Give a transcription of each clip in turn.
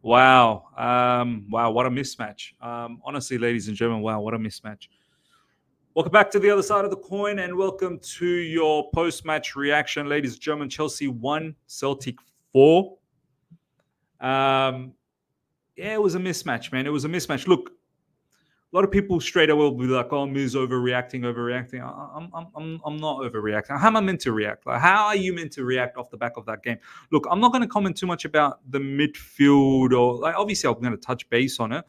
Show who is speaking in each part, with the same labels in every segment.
Speaker 1: Wow. Wow, what a mismatch. Honestly, ladies and gentlemen, wow, what a mismatch. Welcome back to the other side of the coin and welcome to your post-match reaction. Ladies and gentlemen, Chelsea 1, Celtic 4. Yeah, it was a mismatch, man. It was a mismatch. Look, a lot of people straight away will be like, "Oh, Miz overreacting." I'm not overreacting. How am I meant to react? Like, how are you meant to react off the back of that game? Look, I'm not going to comment too much about the midfield, or like obviously I'm going to touch base on it,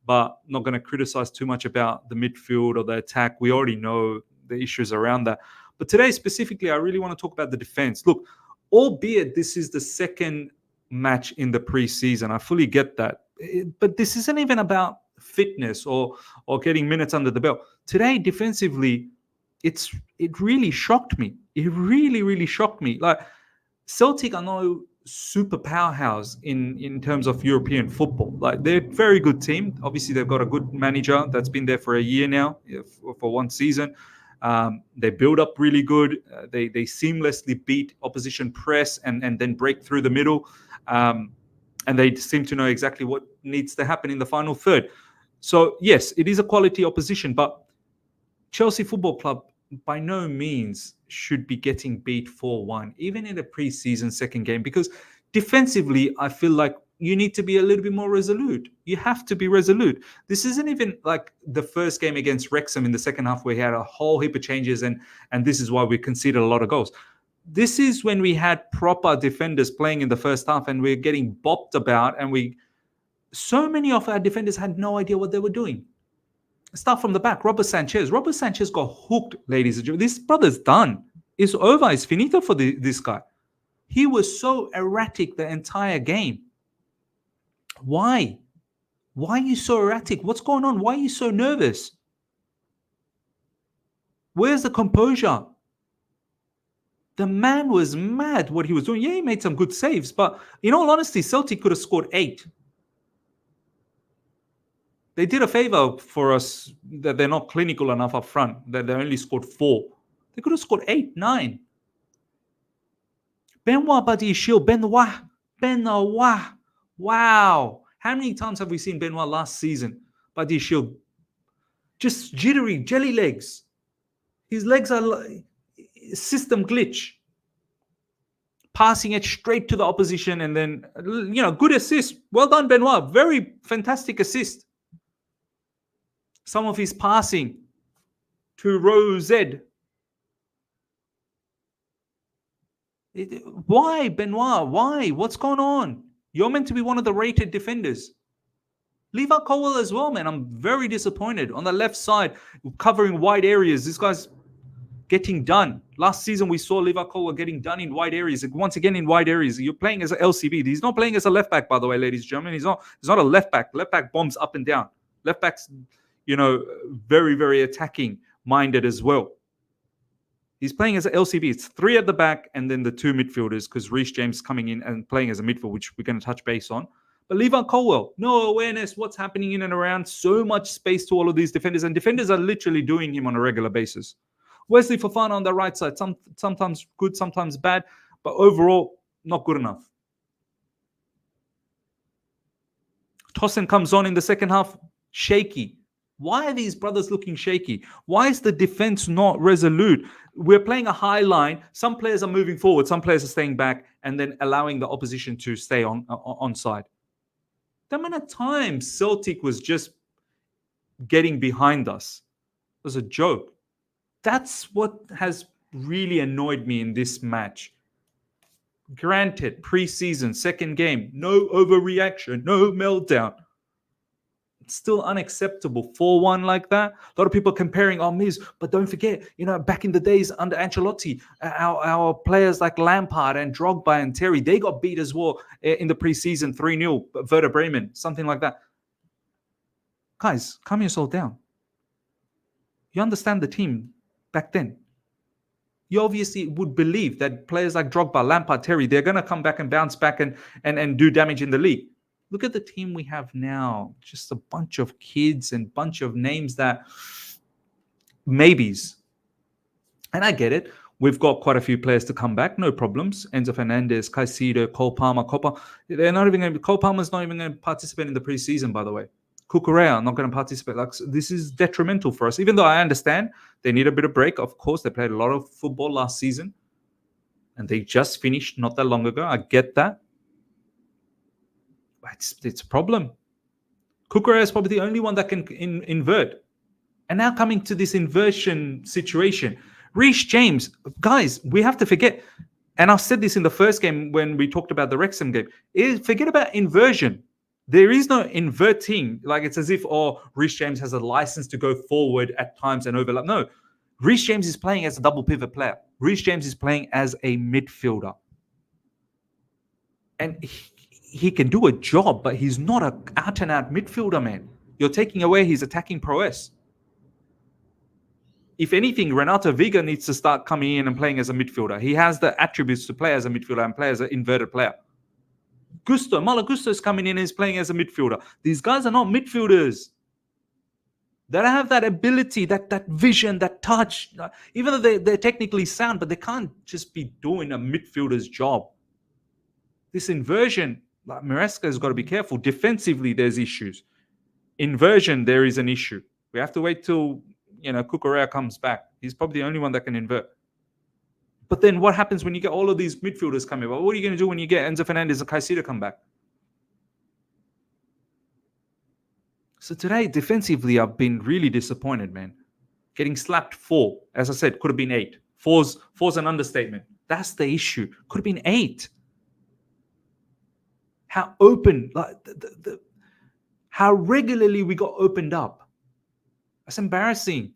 Speaker 1: but not going to criticize too much about the midfield or the attack. We already know the issues around that. But today specifically, I really want to talk about the defense. Look, albeit this is the second match in the preseason, I fully get that, but this isn't even about fitness or getting minutes under the belt. Today, defensively, it really shocked me. It really shocked me. Like, Celtic are no super powerhouse in terms of European football. Like, they're a very good team. Obviously, they've got a good manager that's been there for a year now, for one season. They build up really good. They seamlessly beat opposition press and then break through the middle. And they seem to know exactly what needs to happen in the final third. So, yes, it is a quality opposition, but Chelsea Football Club by no means should be getting beat 4-1, even in a preseason second game, because defensively, I feel like you need to be a little bit more resolute. You have to be resolute. This isn't even like the first game against Wrexham in the second half where he had a whole heap of changes, and this is why we conceded a lot of goals. This is when we had proper defenders playing in the first half and we're getting bopped about, and so many of our defenders had no idea what they were doing. Start from the back. Robert Sanchez got hooked, ladies and gentlemen. This brother's done. It's over. It's finito for this guy. He was so erratic the entire game. Why? Why are you so erratic? What's going on? Why are you so nervous? Where's the composure? The man was mad what he was doing. Yeah, he made some good saves, but in all honesty, Celtic could have scored 8. They did a favor for us that they're not clinical enough up front, that they only scored 4. They could have scored 8, 9. Benoit Badiashile, Benoit. Wow. How many times have we seen Benoit last season? Badiashile, just jittery, jelly legs. His legs are system glitch. Passing it straight to the opposition and then, good assist. Well done, Benoit. Very fantastic assist. Some of his passing to row Z. Why, Benoit? Why? What's going on? You're meant to be one of the rated defenders. Leave out Colwill as well, man. I'm very disappointed. On the left side, covering wide areas. This guy's getting done. Last season, we saw Levi Colwill getting done in wide areas. Once again, in wide areas. You're playing as an LCB. He's not playing as a left back, by the way, ladies and gentlemen. He's not a left back. Left back bombs up and down. Left back's, very, very attacking minded as well. He's playing as an LCB. It's 3 at the back and then the 2 midfielders, because Reece James coming in and playing as a midfield, which we're going to touch base on. But Levi Colwill, no awareness, what's happening in and around, so much space to all of these defenders, and defenders are literally doing him on a regular basis. Wesley Fofana on the right side, sometimes good, sometimes bad, but overall, not good enough. Tosin comes on in the second half, shaky. Why are these brothers looking shaky? Why is the defense not resolute? We're playing a high line. Some players are moving forward. Some players are staying back and then allowing the opposition to stay on side. The amount of times Celtic was just getting behind us was a joke. That's what has really annoyed me in this match. Granted, preseason, second game, no overreaction, no meltdown. It's still unacceptable. 4-1 like that. A lot of people comparing, Miz, but don't forget, back in the days under Ancelotti, our players like Lampard and Drogba and Terry, they got beat as well in the preseason, 3-0, Werder Bremen, something like that. Guys, calm yourself down. You understand the team back then. You obviously would believe that players like Drogba, Lampard, Terry, they're going to come back and bounce back and do damage in the league. Look at the team we have now. Just a bunch of kids and bunch of names that maybes. And I get it. We've got quite a few players to come back, no problems. Enzo Fernandez, Caicedo, Cole Palmer, they're not even going to. Cole Palmer's not even going to participate in the preseason, by the way. Cucurella not going to participate. Like, this is detrimental for us. Even though I understand they need a bit of break. Of course, they played a lot of football last season, and they just finished not that long ago. I get that. But it's a problem. Cucurella is probably the only one that can invert. And now coming to this inversion situation, Reece James, guys, we have to forget, and I've said this in the first game when we talked about the Wrexham game, forget about inversion. There is no inverting. Like, it's as if, Reece James has a license to go forward at times and overlap. No, Reece James is playing as a double pivot player. Reece James is playing as a midfielder. And he can do a job, but he's not an out-and-out midfielder, man. You're taking away his attacking prowess. If anything, Renato Viga needs to start coming in and playing as a midfielder. He has the attributes to play as a midfielder and play as an inverted player. Malo Gusto is coming in and is playing as a midfielder. These guys are not midfielders. They don't have that ability, that vision, that touch. Even though they're technically sound, but they can't just be doing a midfielder's job. This inversion, like, Maresca has got to be careful. Defensively, there's issues. Inversion, there is an issue. We have to wait till Cucurella comes back. He's probably the only one that can invert. But then what happens when you get all of these midfielders coming? Well, what are you going to do when you get Enzo Fernandez and Caicedo come back? So today, defensively, I've been really disappointed, man. Getting slapped 4. As I said, could have been 8. Four's an understatement. That's the issue. Could have been 8. How open, like how regularly we got opened up. That's embarrassing.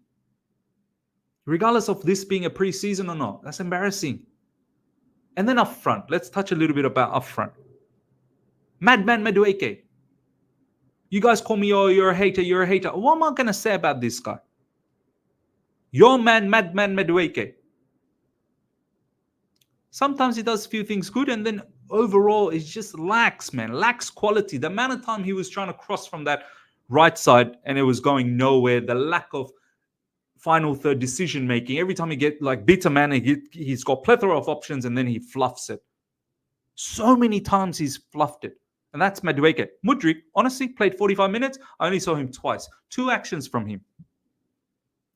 Speaker 1: Regardless of this being a preseason or not, that's embarrassing. And then up front, let's touch a little bit about up front. Madman Madueke. You guys call me, you're a hater, you're a hater. What am I going to say about this guy? Your man, Madman Madueke. Sometimes he does a few things good, and then overall, it just lacks quality. The amount of time he was trying to cross from that right side and it was going nowhere, the lack of final third decision making. Every time he get like bitter man, he's got plethora of options and then he fluffs it. So many times he's fluffed it. And that's Madueke. Mudryk, honestly, played 45 minutes. I only saw him twice. 2 actions from him.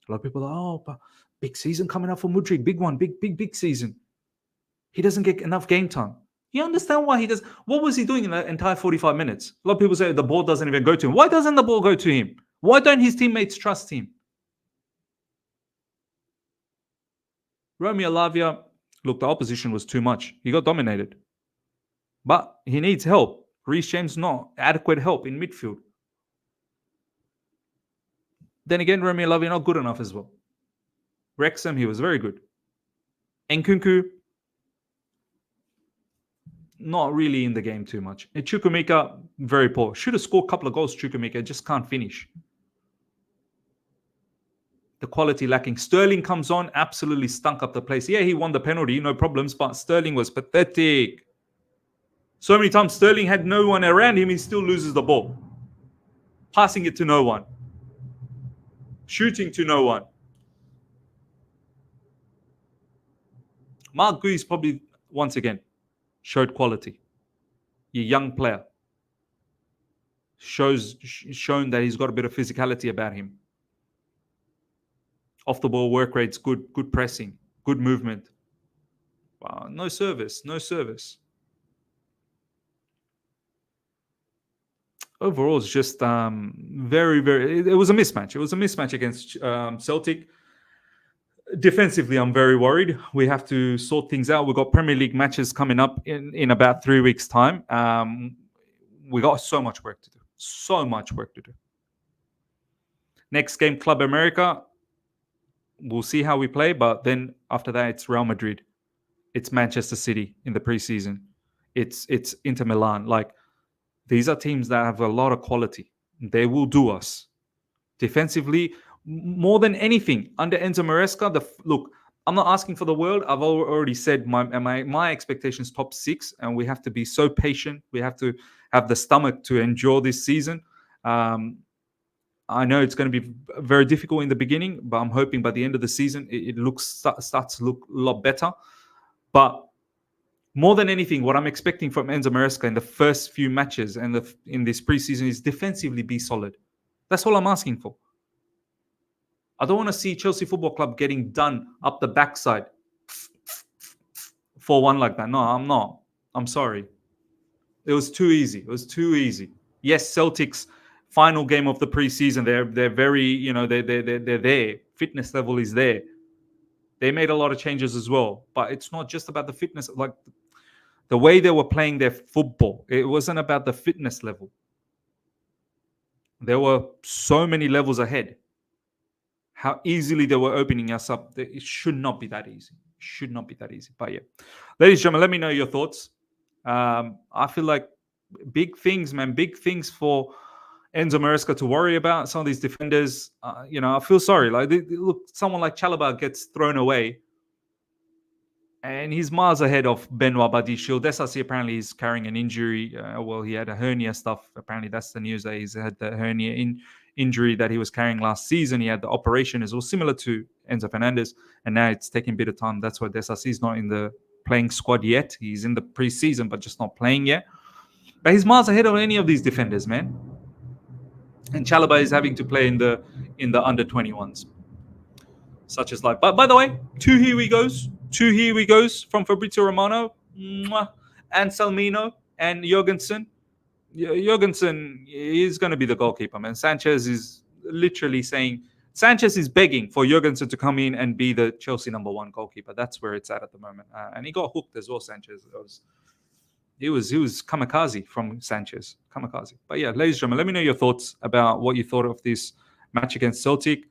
Speaker 1: A lot of people are, but big season coming up for Mudryk. Big one, big season. He doesn't get enough game time. You understand why he does? What was he doing in the entire 45 minutes? A lot of people say the ball doesn't even go to him. Why doesn't the ball go to him? Why don't his teammates trust him? Romeo Lavia, look, the opposition was too much. He got dominated. But he needs help. Reece James, not adequate help in midfield. Then again, Romeo Lavia not good enough as well. Wrexham, he was very good. Nkunku, not really in the game too much. And Chukwuemeka, very poor. Should have scored a couple of goals, Chukwuemeka, just can't finish. The quality lacking. Sterling comes on, absolutely stunk up the place. Yeah, he won the penalty, no problems, but Sterling was pathetic. So many times Sterling had no one around him, he still loses the ball. Passing it to no one. Shooting to no one. Mark Guiu probably, once again, showed quality. Your young player. Shown that he's got a bit of physicality about him. Off the ball work rates, good pressing, good movement. Wow, no service. Overall, it's just very, very... It was a mismatch. It was a mismatch against Celtic. Defensively, I'm very worried. We have to sort things out. We've got Premier League matches coming up in about 3 weeks' time. We got so much work to do. Next game, Club America. We'll see how we play, but then after that, it's Real Madrid. It's Manchester City in the preseason. It's Inter Milan. Like, these are teams that have a lot of quality. They will do us. Defensively, more than anything, under Enzo Maresca, look, I'm not asking for the world. I've already said my expectations top 6, and we have to be so patient. We have to have the stomach to endure this season. I know it's going to be very difficult in the beginning, but I'm hoping by the end of the season it starts to look a lot better. But more than anything, what I'm expecting from Enzo Maresca in the first few matches and in this preseason is defensively be solid. That's all I'm asking for. I don't want to see Chelsea Football Club getting done up the backside 4-1 like that. No, I'm not. I'm sorry. It was too easy. It was too easy. Yes, Celtic's final game of the preseason, they're very, they're there. Fitness level is there. They made a lot of changes as well. But it's not just about the fitness. Like, the way they were playing their football, it wasn't about the fitness level. There were so many levels ahead. How easily they were opening us up. It should not be that easy. It should not be that easy. But yeah. Ladies and gentlemen, let me know your thoughts. I feel like big things, man. Big things for Enzo Maresca to worry about. Some of these defenders, I feel sorry. Like, look, someone like Chalobah gets thrown away. And he's miles ahead of Benoit Badiashile. Desasi apparently is carrying an injury. He had a hernia stuff. Apparently that's the news that he's had the hernia injury that he was carrying last season. He had the operation as well, similar to Enzo Fernandez. And now it's taking a bit of time. That's why Desasi is not in the playing squad yet. He's in the preseason, but just not playing yet. But he's miles ahead of any of these defenders, man. And Chalobah is having to play in the under 21s. Such as like, but by the way, two here we goes from Fabrizio Romano, and Salmino and Jorgensen. Jorgensen is going to be the goalkeeper, man. Sanchez is literally saying, Sanchez is begging for Jorgensen to come in and be the Chelsea number 1 goalkeeper. That's where it's at the moment. And he got hooked as well, Sanchez. He was kamikaze from Sanchez. Kamikaze. But yeah, ladies and gentlemen, let me know your thoughts about what you thought of this match against Celtic.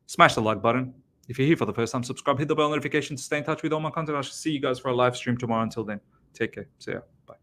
Speaker 1: Smash the like button. If you're here for the first time, subscribe, hit the bell notification to stay in touch with all my content. I shall see you guys for a live stream tomorrow. Until then, take care. See ya. Bye.